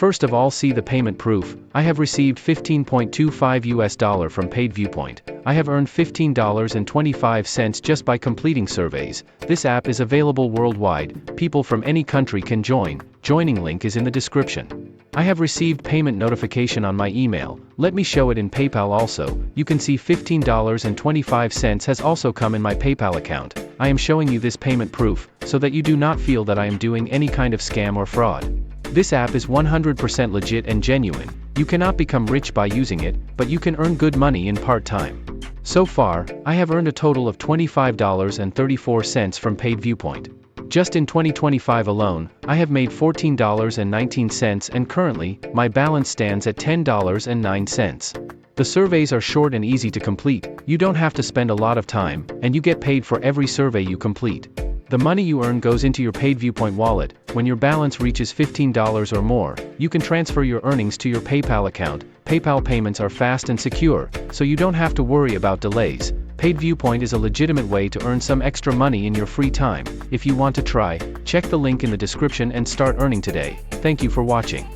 first of all, see the payment proof. I have received $15.25 from PaidViewpoint. I have earned $15.25 just by completing surveys. This app is available worldwide. People from any country can join. Joining link is in the description. I have received payment notification on my email. Let me show it in PayPal also. You can see $15.25 has also come in my PayPal account. I am showing you this payment proof, so that you do not feel that I am doing any kind of scam or fraud. This app is 100% legit and genuine. You cannot become rich by using it, but you can earn good money in part-time. So far, I have earned a total of $25.34 from PaidViewpoint. Just in 2025 alone, I have made $14.19 and currently, my balance stands at $10.09. The surveys are short and easy to complete, you don't have to spend a lot of time, and you get paid for every survey you complete. The money you earn goes into your PaidViewpoint wallet. When your balance reaches $15 or more, you can transfer your earnings to your PayPal account. PayPal payments are fast and secure, so you don't have to worry about delays. PaidViewpoint is a legitimate way to earn some extra money in your free time. If you want to try, check the link in the description and start earning today. Thank you for watching.